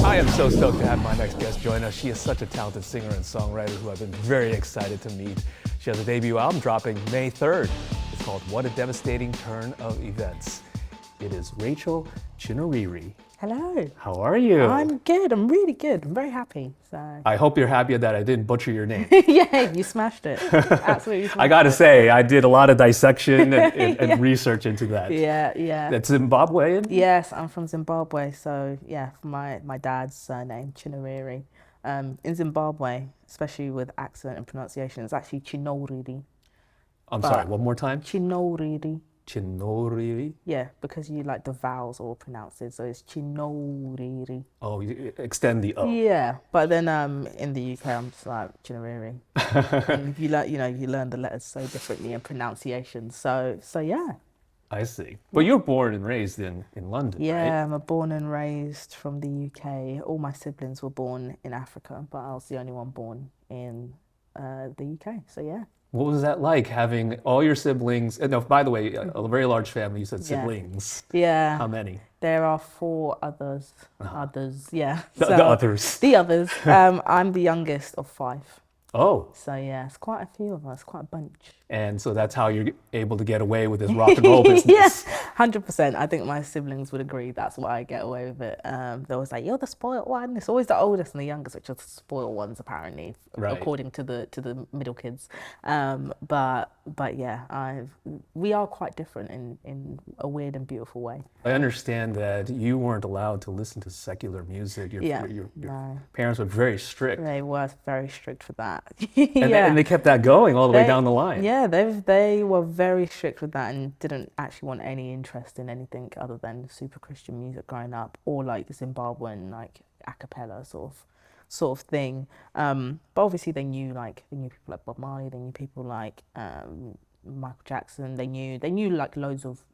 I am so stoked to have my next guest join us. She is such a talented singer and songwriter who I've been very excited to meet. She has a debut album dropping May 3rd. It's called What a Devastating Turn of Events. It is Rachel Chinouriri. Hello. How are you? I'm good. I'm really good. I'm very happy. So I hope you're happy that I didn't butcher your name. yeah, you smashed it. Absolutely smashed I gotta it. say, I did a lot of dissection and research into that. Yeah. That's Zimbabwean? Yes, I'm from Zimbabwe. So yeah, my dad's surname, Chinouriri. In Zimbabwe, especially with accent and pronunciation, it's actually Chinouriri. I'm sorry, one more time? Chinouriri. Chinouriri? Yeah, because you like the vowels all pronounced it, so it's Chinouriri. Oh, you extend the O. Yeah, but then in the UK I'm just like Chinouriri. And you learn, you learn the letters so differently and pronunciation. So yeah. I see. But you're born and raised in London, Yeah, right? I'm born and raised from the UK. All my siblings were born in Africa, but I was the only one born in the UK. So yeah. What was that like having all your siblings? And no, by the way, a very large family. You said Yeah. siblings. Yeah. How many? There are four others. Others, yeah. The So, others. The others. I'm the youngest of five. Oh, So yeah, it's quite a few of us, quite a bunch. and so that's how you're able to get away with this rock and roll business. Yes, 100%. I think my siblings would agree. That's why I get away with it. They're always like, "You're the spoiled one." It's always the oldest and the youngest, which are the spoiled ones, apparently, Right. according to the middle kids. But yeah, we are quite different in a weird and beautiful way. I understand that you weren't allowed to listen to secular music. Your No, parents were very strict. they were very strict for that. And they kept that going all the way down the line. Yeah, they were very strict with that and didn't actually want any interest in anything other than super Christian music growing up, or like Zimbabwean like a cappella sort of thing. But obviously they knew people like Bob Marley, they knew people like Michael Jackson, they knew like loads of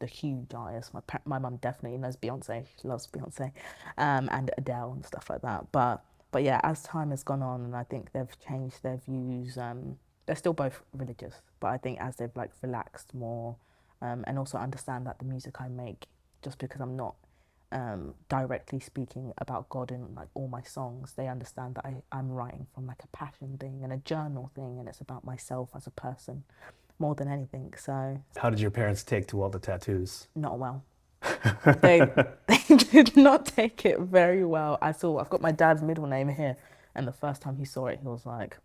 the huge artists. My mum definitely knows Beyonce. She loves Beyonce, and Adele and stuff like that. But yeah, as time has gone on, and I think they've changed their views. They're still both religious, but I think as they've like relaxed more, and also understand that the music I make, just because I'm not directly speaking about God in like all my songs, they understand that I'm writing from like a passion thing and a journal thing, and it's about myself as a person more than anything. So How did your parents take to all the tattoos? not well. they did not take it very well at all. I've got my dad's middle name here, and the first time he saw it, he was like,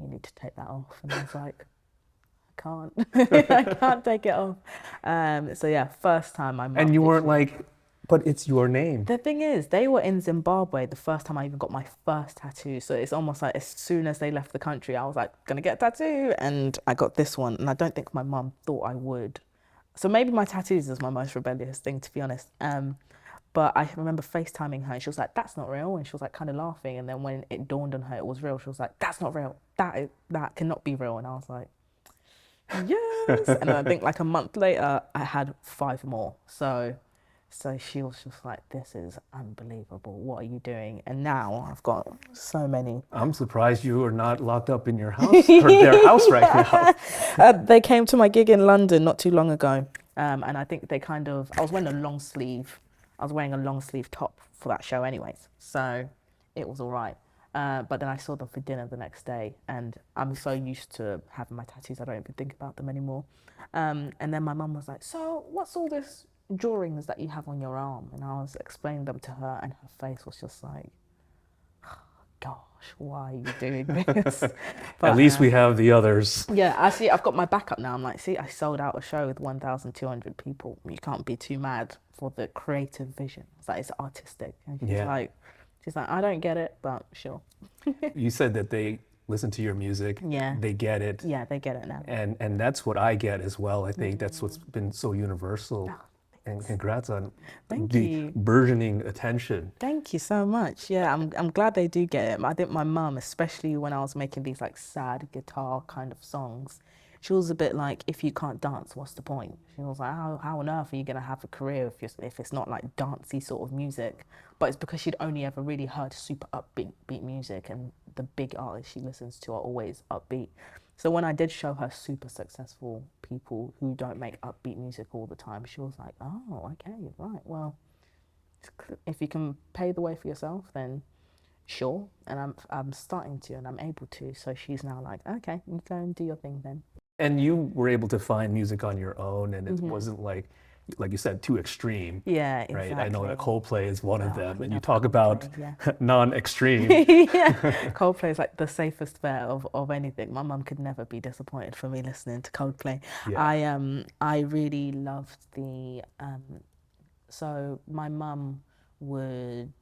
"You need to take that off," and I was like, "I can't, I can't take it off." So yeah, first time my mum. And you weren't like, but it's your name. The thing is, they were in Zimbabwe the first time I even got my first tattoo. So it's almost like as soon as they left the country, I was like, gonna get a tattoo. And I got this one. And I don't think my mum thought I would. So maybe my tattoos is my most rebellious thing, to be honest. But I remember FaceTiming her and she was like, "That's not real." And she was like kind of laughing. And then when it dawned on her it was real, she was like, "That's not real. That cannot be real." And I was like, yes. And then I think like a month later, I had 5 more. So she was just like, "This is unbelievable. What are you doing?" And now I've got so many. I'm surprised you are not locked up in your house or their house right now. They came to my gig in London not too long ago. And I think they I was wearing a long sleeve. I was wearing a long sleeve top for that show anyways. So it was all right. But then I saw them for dinner the next day, and I'm so used to having my tattoos, I don't even think about them anymore. And then my mum was like, "So what's all this drawings that you have on your arm?" And I was explaining them to her, and her face was just like, "Oh, gosh, why are you doing this?" But, At least we have the others. yeah, actually, I've got my backup now. I'm like, see, I sold out a show with 1,200 people. You can't be too mad for the creative vision. It's like, it's artistic. And she's like, "I don't get it, but sure." You said that they listen to your music. Yeah. They get it. Yeah, they get it now. And that's what I get as well. I think that's what's been so universal. And congrats on Thank the you. burgeoning attention. Thank you so much. Yeah, I'm glad they do get it. I think my mum, especially when I was making these like sad guitar kind of songs, she was a bit like, "If you can't dance, what's the point?" She was like, how on earth are you going to have a career if it's not like dancey sort of music? But it's because she'd only ever really heard super upbeat music, and the big artists she listens to are always upbeat. So when I did show her super successful people who don't make upbeat music all the time, she was like, "Oh, okay, right, well, if you can pay the way for yourself, then sure. And I'm starting to, and I'm able to. So she's now like, okay, you go and do your thing then. And you were able to find music on your own, and it Hmm. wasn't like you said, too extreme, Yeah, right? I know that exactly. Coldplay is one of Oh, them, I and you love talk about Coldplay. Yeah. non-extreme. Yeah, Coldplay is like the safest bet of anything. My mum could never be disappointed for me listening to Coldplay. Yeah. I really loved the so my mum would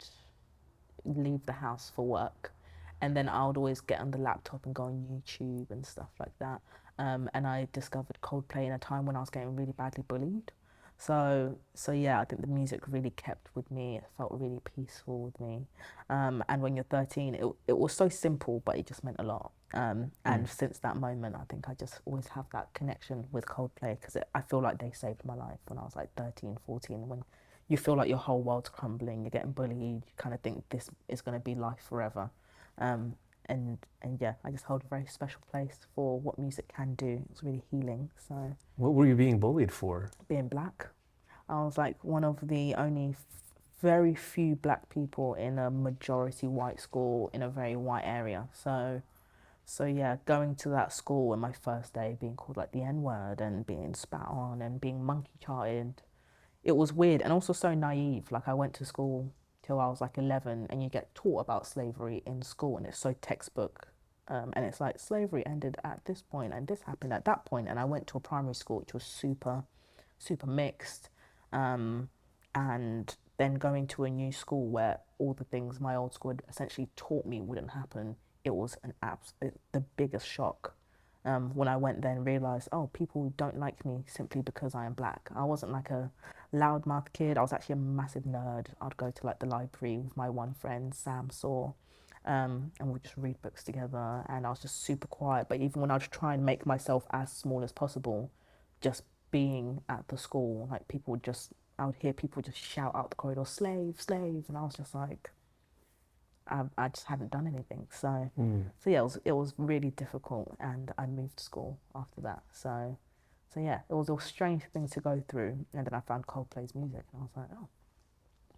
leave the house for work, and then I would always get on the laptop and go on YouTube and stuff like that. And I discovered Coldplay in a time when I was getting really badly bullied. So yeah, I think the music really kept with me. It felt really peaceful with me. And when you're 13, it was so simple, but it just meant a lot. And since that moment, I think I just always have that connection with Coldplay because I feel like they saved my life when I was like 13, 14, when you feel like your whole world's crumbling, you're getting bullied, you kind of think this is going to be life forever. Um, and yeah, I just hold a very special place for what music can do. It's really healing. So What were you being bullied for? being black, I was like one of the only very few black people in a majority white school in a very white area. So yeah, going to that school on my first day, being called like the N word and being spat on and being monkey charted, it was weird and also so naive. Like I went to school till I was like 11, and you get taught about slavery in school, and it's so textbook. And it's like slavery ended at this point, and this happened at that point. And I went to a primary school which was super mixed, um, and then going to a new school where all the things my old school had essentially taught me wouldn't happen. It was the biggest shock. When I went there and realized, oh, people don't like me simply because I am black. I wasn't like a loudmouth kid. I was actually a massive nerd. I'd go to like the library with my one friend, Sam Saw, and we'd just read books together. And I was just super quiet. But even when I'd try and make myself as small as possible, just being at the school, like people would just, I would hear people just shout out the corridor, slave, slave. And I was just like, I just hadn't done anything. So yeah, it was really difficult, and I moved to school after that. So yeah, it was a strange thing to go through, and then I found Coldplay's music, and I was like, oh,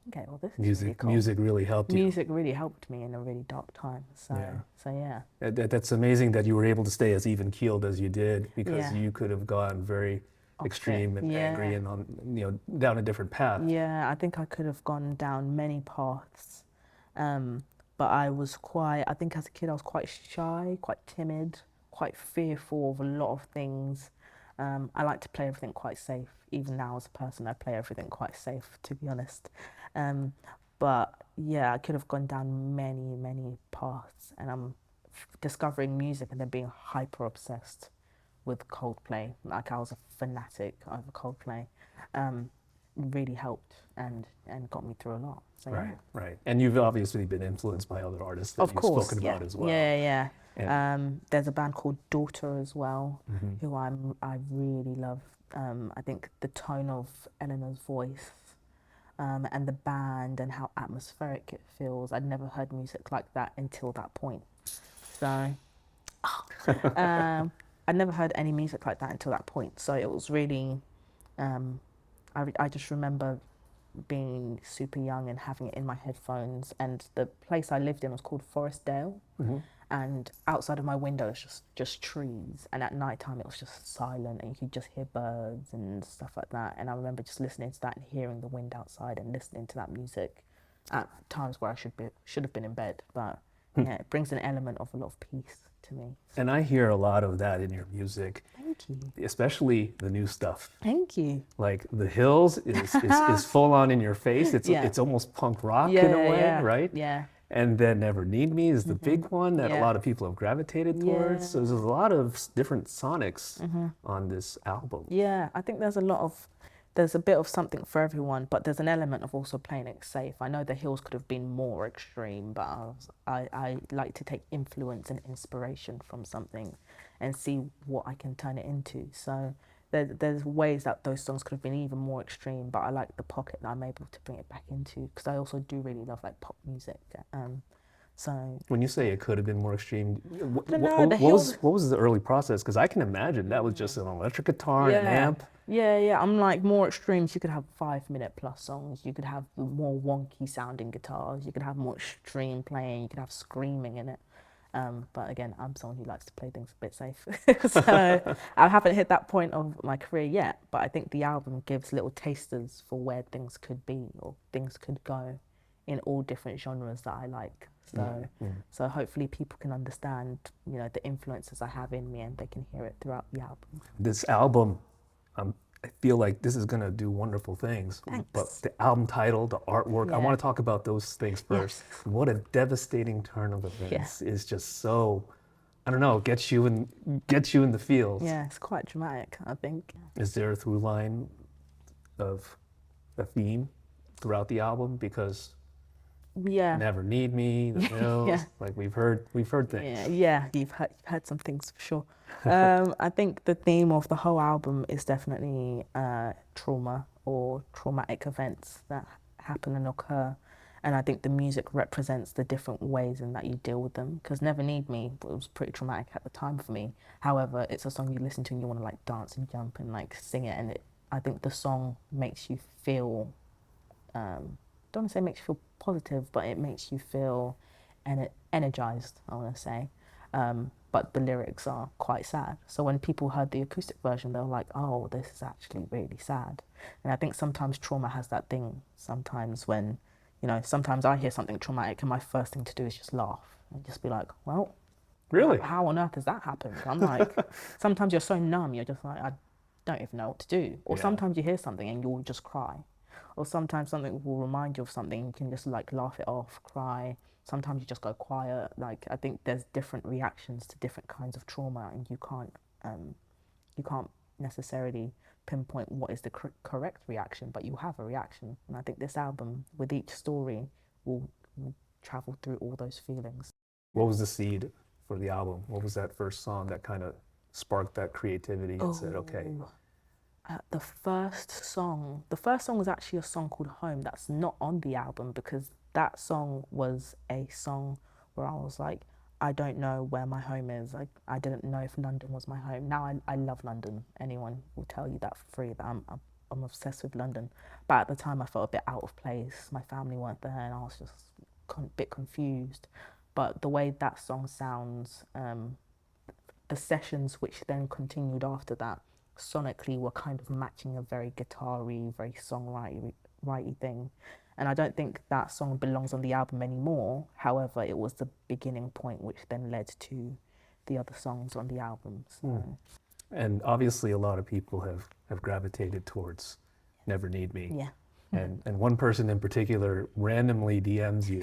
okay, well this is really cool. Music really helped you. Music really helped me in a really dark time. Yeah. So yeah. That's amazing that you were able to stay as even keeled as you did, because Yeah. you could have gone very extreme and angry Yeah. and down a different path. Yeah, I think I could have gone down many paths. But I think as a kid I was quite shy, quite timid, quite fearful of a lot of things. I like to play everything quite safe. Even now as a person, I play everything quite safe, to be honest. Um, but yeah, I could have gone down many paths, and I'm discovering music and then being hyper obsessed with Coldplay. Like I was a fanatic over Coldplay. Really helped and got me through a lot. So yeah. Right. And you've obviously been influenced by other artists that Of you've course, spoken yeah. about as well. Yeah. And There's a band called Daughter as well, who I really love. I think the tone of Eleanor's voice, and the band and how atmospheric it feels. I'd never heard music like that until that point. So, I'd never heard any music like that until that point. So it was really, I just remember being super young and having it in my headphones, and the place I lived in was called Forestdale, and outside of my window was just trees, and at night time it was just silent and you could just hear birds and stuff like that. And I remember just listening to that and hearing the wind outside and listening to that music at times where I should have been in bed. But yeah, it brings an element of a lot of peace to me. And I hear a lot of that in your music. Thank you. Especially the new stuff. Thank you. Like The Hills is full on in your face. It's almost punk rock in a way, right? Yeah. And then Never Need Me is the big one that a Yeah. lot of people have gravitated towards. Yeah. So there's a lot of different sonics on this album. Yeah, I think there's a bit of something for everyone, but there's an element of also playing it safe. I know The Hills could have been more extreme, but I like to take influence and inspiration from something and see what I can turn it into. So there's ways that those songs could have been even more extreme, but I like the pocket that I'm able to bring it back into, because I also do really love like pop music. So When you say it could have been more extreme, don't know, the what was the early process? Because I can imagine that was just an electric guitar and an amp. Yeah. I'm like more extremes. You could have 5 minute plus songs. You could have more wonky sounding guitars. You could have more extreme playing. You could have screaming in it. But again, I'm someone who likes to play things a bit safe. So I haven't hit that point of my career yet. But I think the album gives little tasters for where things could be or things could go in all different genres that I like. So hopefully people can understand, the influences I have in me, and they can hear it throughout the album. This album, I feel like this is gonna do wonderful things. Thanks. But the album title, the artwork, I want to talk about those things first. Yes. What a devastating turn of events is just so, I don't know, gets you in the feels. Yeah, it's quite dramatic, I think. Is there a through line of a theme throughout the album? Because Never Need Me, The Hills, like we've heard things. Yeah, you've heard some things for sure. I think the theme of the whole album is definitely trauma or traumatic events that happen and occur. And I think the music represents the different ways in that you deal with them. Because Never Need Me was pretty traumatic at the time for me. However, it's a song you listen to and you want to like dance and jump and like sing it. And I think the song makes you feel, don't want to say makes you feel positive, but it makes you feel energized, I want to say. But the lyrics are quite sad. So when people heard the acoustic version, they were like, oh, this is actually really sad. And I think sometimes trauma has that thing. Sometimes when, sometimes I hear something traumatic and my first thing to do is just laugh and just be like, well, really? How on earth has that happened? I'm like, sometimes you're so numb, you're just like, I don't even know what to do. Or sometimes you hear something and you'll just cry. Or sometimes something will remind you of something, you can just like laugh it off, cry. Sometimes you just go quiet. Like, I think there's different reactions to different kinds of trauma, and you can't necessarily pinpoint what is the correct reaction, but you have a reaction. And I think this album, with each story, will travel through all those feelings. What was the seed for the album? What was that first song that kind of sparked that creativity and said, okay? The first song was actually a song called Home. That's not on the album, because that song was a song where I was like, I don't know where my home is. I didn't know if London was my home. Now I love London. Anyone will tell you that for free, that I'm obsessed with London. But at the time I felt a bit out of place. My family weren't there and I was just a bit confused. But the way that song sounds, the sessions which then continued after that, sonically were kind of matching a very guitar-y, very songwriting thing. And I don't think that song belongs on the album anymore. However, it was the beginning point which then led to the other songs on the album. So. And obviously a lot of people have gravitated towards Never Need Me. Yeah. And one person in particular randomly DMs you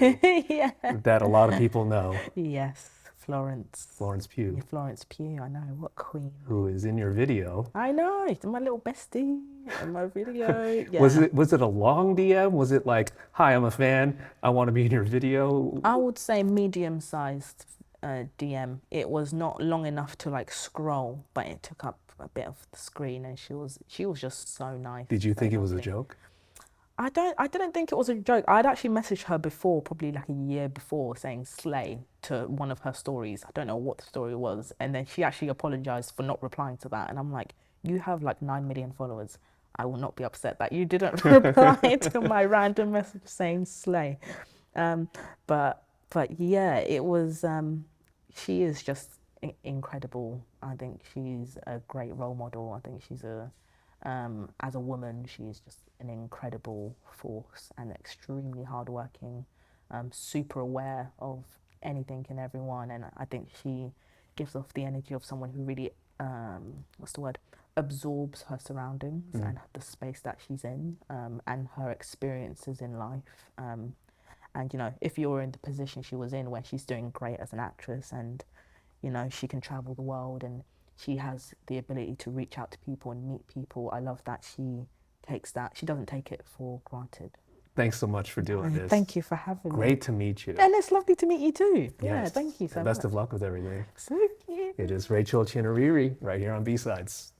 that a lot of people know. Yes. Florence Pugh. Yeah, Florence Pugh, I know, what queen. Who is in your video. I know, she's my little bestie in my video. Yeah. Was it a long DM? Was it like, hi, I'm a fan, I want to be in your video? I would say medium-sized DM. It was not long enough to like scroll, but it took up a bit of the screen, and she was just so nice. Did you think it was a joke? I didn't think it was a joke. I'd actually messaged her before, probably like a year before, saying slay to one of her stories. I don't know what the story was. And then she actually apologized for not replying to that. And I'm like, you have like 9 million followers. I will not be upset that you didn't reply to my random message saying slay. But yeah, it was, she is just incredible. I think she's a great role model. I think she's as a woman, she's just an incredible force and extremely hardworking, super aware of anything and everyone. And I think she gives off the energy of someone who really, absorbs her surroundings and the space that she's in, and her experiences in life. And, if you're in the position she was in, where she's doing great as an actress and, she can travel the world and she has the ability to reach out to people and meet people. I love that she doesn't take it for granted. Thanks so much for doing this. Thank you for having me. Great to meet you. And it's lovely to meet you too. Yes. Yeah, thank you so much. Best of luck with everything. Thank you. It is Rachel Chinouriri right here on B-Sides.